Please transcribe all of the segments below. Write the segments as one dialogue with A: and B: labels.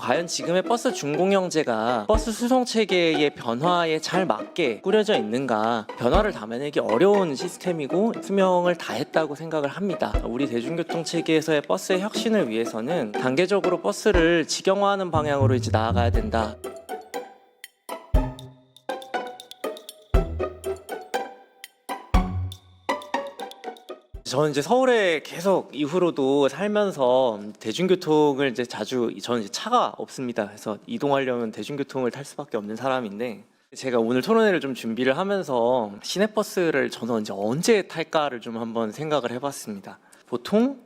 A: 과연 지금의 버스 준공영제가 버스 수송 체계의 변화에 잘 맞게 꾸려져 있는가, 변화를 담아내기 어려운 시스템이고 수명을 다했다고 생각을 합니다. 우리 대중교통 체계에서의 버스의 혁신을 위해서는 단계적으로 버스를 직영화하는 방향으로 이제 나아가야 된다. 저는 이제 서울에 계속 이후로도 살면서 대중교통을 이제 자주, 저는 이제 차가 없습니다. 그래서 이동하려면 대중교통을 탈 수밖에 없는 사람인데, 제가 오늘 토론회를 좀 준비를 하면서 시내버스를 저는 이제 언제 탈까를 좀 한번 생각을 해봤습니다. 보통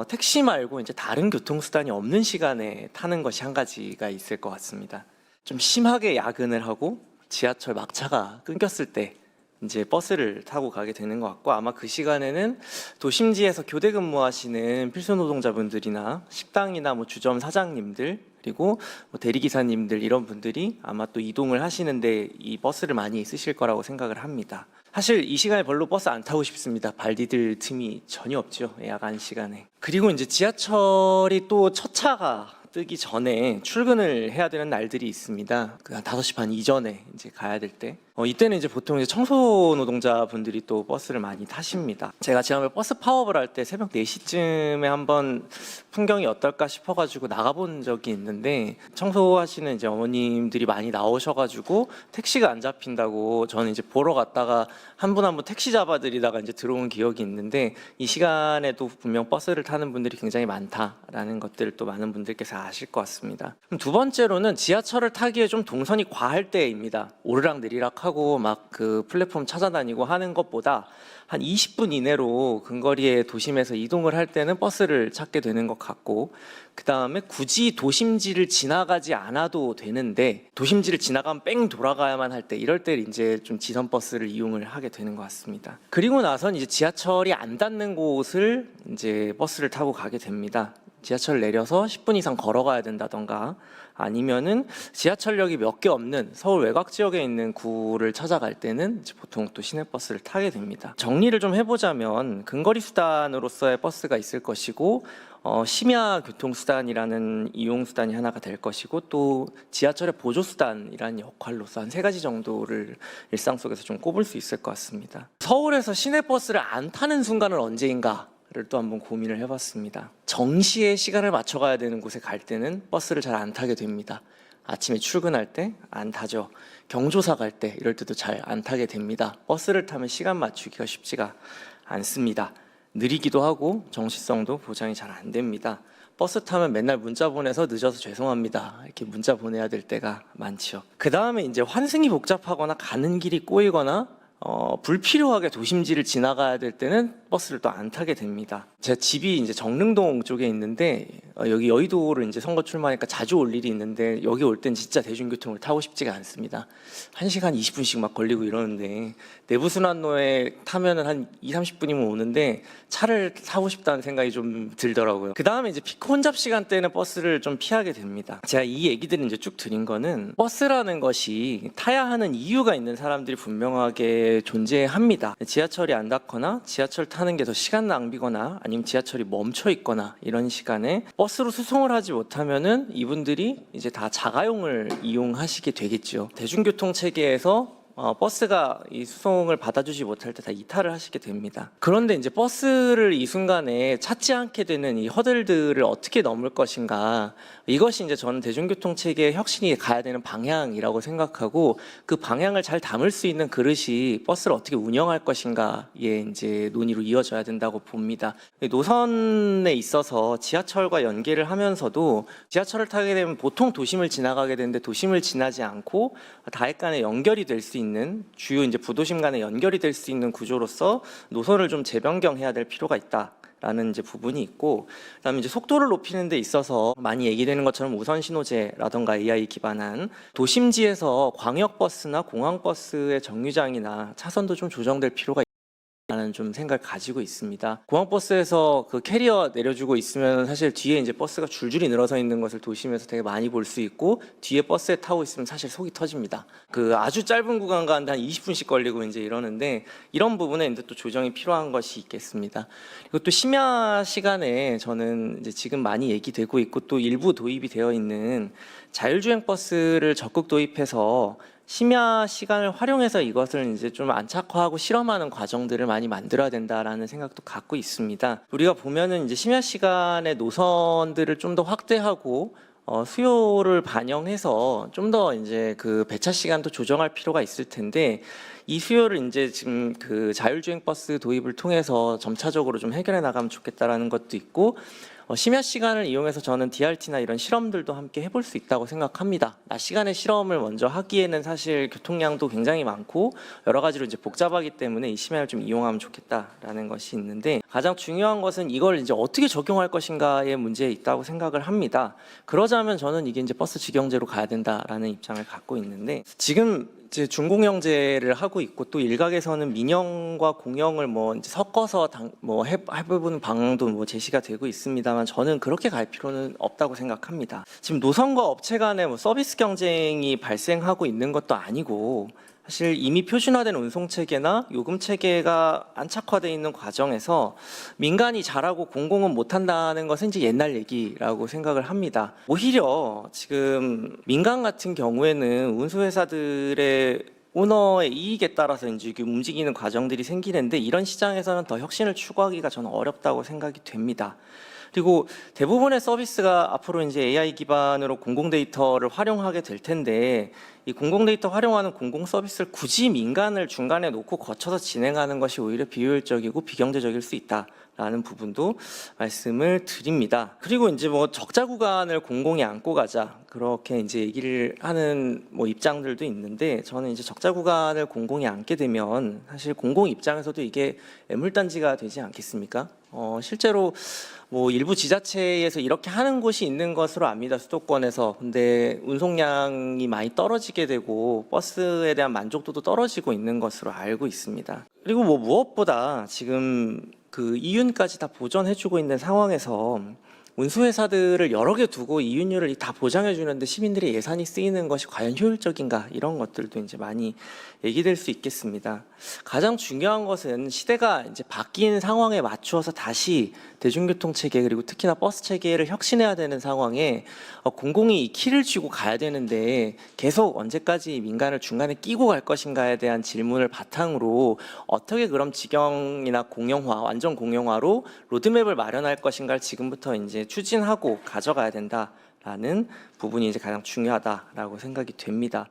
A: 택시 말고 이제 다른 교통수단이 없는 시간에 타는 것이 한 가지가 있을 것 같습니다. 좀 심하게 야근을 하고 지하철 막차가 끊겼을 때 이제 버스를 타고 가게 되는 것 같고, 아마 그 시간에는 도심지에서 교대 근무하시는 필수 노동자분들이나 식당이나 뭐 주점 사장님들, 그리고 뭐 대리기사님들, 이런 분들이 아마 또 이동을 하시는데 이 버스를 많이 쓰실 거라고 생각을 합니다. 사실 이 시간에 별로 버스 안 타고 싶습니다. 발 디딜 틈이 전혀 없죠, 야간 시간에. 그리고 이제 지하철이 또 첫 차가 뜨기 전에 출근을 해야 되는 날들이 있습니다. 그 한 5시 반 이전에 이제 가야 될 때. 이때는 이제 보통 이제 청소 노동자분들이 또 버스를 많이 타십니다. 제가 지난번에 버스 파업을 할 때 새벽 4시쯤에 한번 풍경이 어떨까 싶어가지고 나가본 적이 있는데, 청소하시는 이제 어머님들이 많이 나오셔가지고 택시가 안 잡힌다고 저는 이제 보러 갔다가 한 분 한 분 택시 잡아드리다가 이제 들어온 기억이 있는데, 이 시간에도 분명 버스를 타는 분들이 굉장히 많다라는 것들을 또 많은 분들께서 아실 것 같습니다. 그럼 두 번째로는 지하철을 타기에 좀 동선이 과할 때입니다. 오르락 내리락 하고 막 그 플랫폼 찾아다니고 하는 것보다 한 20분 이내로 근거리의 도심에서 이동을 할 때는 버스를 찾게 되는 것 같고, 그 다음에 굳이 도심지를 지나가지 않아도 되는데 도심지를 지나가면 뺑 돌아가야만 할 때, 이럴 때 이제 좀 지선 버스를 이용을 하게 되는 것 같습니다. 그리고 나선 이제 지하철이 안 닿는 곳을 이제 버스를 타고 가게 됩니다. 지하철 내려서 10분 이상 걸어가야 된다던가, 아니면은 지하철역이 몇 개 없는 서울 외곽 지역에 있는 구를 찾아갈 때는 이제 보통 또 시내버스를 타게 됩니다. 정리를 좀 해보자면, 근거리 수단으로서의 버스가 있을 것이고, 심야 교통수단이라는 이용수단이 하나가 될 것이고, 또 지하철의 보조수단이라는 역할로서 한 3가지 정도를 일상 속에서 좀 꼽을 수 있을 것 같습니다. 서울에서 시내버스를 안 타는 순간은 언제인가? 를 또 한번 고민을 해봤습니다. 정시에 시간을 맞춰가야 되는 곳에 갈 때는 버스를 잘 안 타게 됩니다. 아침에 출근할 때 안 타죠. 경조사 갈 때 이럴 때도 잘 안 타게 됩니다. 버스를 타면 시간 맞추기가 쉽지가 않습니다. 느리기도 하고 정시성도 보장이 잘 안 됩니다. 버스 타면 맨날 문자 보내서 늦어서 죄송합니다, 이렇게 문자 보내야 될 때가 많죠. 그 다음에 이제 환승이 복잡하거나 가는 길이 꼬이거나 불필요하게 도심지를 지나가야 될 때는 버스를 또 안 타게 됩니다. 제 집이 이제 정릉동 쪽에 있는데, 여기 여의도를 이제 선거 출마하니까 자주 올 일이 있는데, 여기 올 땐 진짜 대중교통을 타고 싶지가 않습니다. 1시간 20분씩 막 걸리고 이러는데, 내부순환로에 타면은 한 20-30분이면 오는데 차를 타고 싶다는 생각이 좀 들더라고요. 그 다음에 이제 피크 혼잡 시간대는 버스를 좀 피하게 됩니다. 제가 이 얘기들을 이제 쭉 드린 거는, 버스라는 것이 타야 하는 이유가 있는 사람들이 분명하게 존재합니다. 지하철이 안 닿거나 지하철 타는 게 더 시간 낭비거나, 아니면 지하철이 멈춰 있거나 이런 시간에 버스로 수송을 하지 못하면은 이분들이 이제 다 자가용을 이용하시게 되겠죠. 대중교통 체계에서 버스가 이 수송을 받아주지 못할 때 다 이탈을 하시게 됩니다. 그런데 이제 버스를 이 순간에 찾지 않게 되는 이 허들들을 어떻게 넘을 것인가, 이것이 이제 저는 대중교통 체계의 혁신이 가야 되는 방향이라고 생각하고, 그 방향을 잘 담을 수 있는 그릇이 버스를 어떻게 운영할 것인가에 이제 논의로 이어져야 된다고 봅니다. 노선에 있어서 지하철과 연계를 하면서도, 지하철을 타게 되면 보통 도심을 지나가게 되는데 도심을 지나지 않고 다액 간에 연결이 될 수 있는, 주요 이제 부도심 간에 연결이 될 수 있는 구조로서 노선을 좀 재변경해야 될 필요가 있다 라는 이제 부분이 있고, 그다음에 이제 속도를 높이는 데 있어서 많이 얘기되는 것처럼 우선 신호제라던가 AI 기반한 도심지에서 광역버스나 공항버스의 정류장이나 차선도 좀 조정될 필요가 라는 좀 생각을 가지고 있습니다. 공항버스에서 그 캐리어 내려주고 있으면 사실 뒤에 이제 버스가 줄줄이 늘어서 있는 것을 도심에서 되게 많이 볼 수 있고, 뒤에 버스에 타고 있으면 사실 속이 터집니다. 그 아주 짧은 구간 가는데 한 20분씩 걸리고 이제 이러는데, 이런 부분에 이제 또 조정이 필요한 것이 있겠습니다. 그리고 또 심야 시간에 저는 이제 지금 많이 얘기되고 있고 또 일부 도입이 되어 있는 자율주행 버스를 적극 도입해서 심야 시간을 활용해서 이것을 이제 좀 안착화하고 실험하는 과정들을 많이 만들어야 된다라는 생각도 갖고 있습니다. 우리가 보면은 이제 심야 시간에 노선들을 좀 더 확대하고 수요를 반영해서 좀 더 이제 그 배차 시간도 조정할 필요가 있을 텐데, 이 수요를 이제 지금 그 자율주행 버스 도입을 통해서 점차적으로 좀 해결해 나가면 좋겠다라는 것도 있고, 심야 시간을 이용해서 저는 DRT나 이런 실험들도 함께 해볼 수 있다고 생각합니다. 낮 시간에 실험을 먼저 하기에는 사실 교통량도 굉장히 많고 여러 가지로 이제 복잡하기 때문에 이 시간을 좀 이용하면 좋겠다라는 것이 있는데, 가장 중요한 것은 이걸 이제 어떻게 적용할 것인가의 문제에 있다고 생각을 합니다. 그러자면 저는 이게 이제 버스 직영제로 가야 된다라는 입장을 갖고 있는데, 지금 이제 준공영제를 하고 있고 또 일각에서는 민영과 공영을 뭐 이제 섞어서 해보는 방향도 뭐 제시가 되고 있습니다만, 저는 그렇게 갈 필요는 없다고 생각합니다. 지금 노선과 업체 간의 뭐 서비스 경쟁이 발생하고 있는 것도 아니고, 사실 이미 표준화된 운송 체계나 요금 체계가 안착화되어 있는 과정에서 민간이 잘하고 공공은 못한다는 것은 이제 옛날 얘기라고 생각을 합니다. 오히려 지금 민간 같은 경우에는 운수회사들의 오너의 이익에 따라서 이제 움직이는 과정들이 생기는데, 이런 시장에서는 더 혁신을 추구하기가 저는 어렵다고 생각이 됩니다. 그리고 대부분의 서비스가 앞으로 이제 AI 기반으로 공공 데이터를 활용하게 될 텐데, 이 공공 데이터 활용하는 공공 서비스를 굳이 민간을 중간에 놓고 거쳐서 진행하는 것이 오히려 비효율적이고 비경제적일 수 있다라는 부분도 말씀을 드립니다. 그리고 이제 뭐 적자 구간을 공공이 안고 가자, 그렇게 이제 얘기를 하는 뭐 입장들도 있는데, 저는 이제 적자 구간을 공공이 안게 되면 사실 공공 입장에서도 이게 애물단지가 되지 않겠습니까? 실제로 뭐 일부 지자체에서 이렇게 하는 곳이 있는 것으로 압니다. 수도권에서. 근데 운송량이 많이 떨어지게 되고 버스에 대한 만족도도 떨어지고 있는 것으로 알고 있습니다. 그리고 뭐 무엇보다 지금 그 이윤까지 다 보전해주고 있는 상황에서 운수회사들을 여러 개 두고 이윤율을 다 보장해 주는데 시민들의 예산이 쓰이는 것이 과연 효율적인가, 이런 것들도 이제 많이 얘기될 수 있겠습니다. 가장 중요한 것은 시대가 이제 바뀐 상황에 맞추어서 다시 대중교통 체계, 그리고 특히나 버스 체계를 혁신해야 되는 상황에 공공이 이 키를 쥐고 가야 되는데, 계속 언제까지 민간을 중간에 끼고 갈 것인가에 대한 질문을 바탕으로 어떻게 그럼 직영이나 공영화, 완전 공영화로 로드맵을 마련할 것인가를 지금부터 이제 추진하고 가져가야 된다라는 부분이 이제 가장 중요하다라고 생각이 됩니다.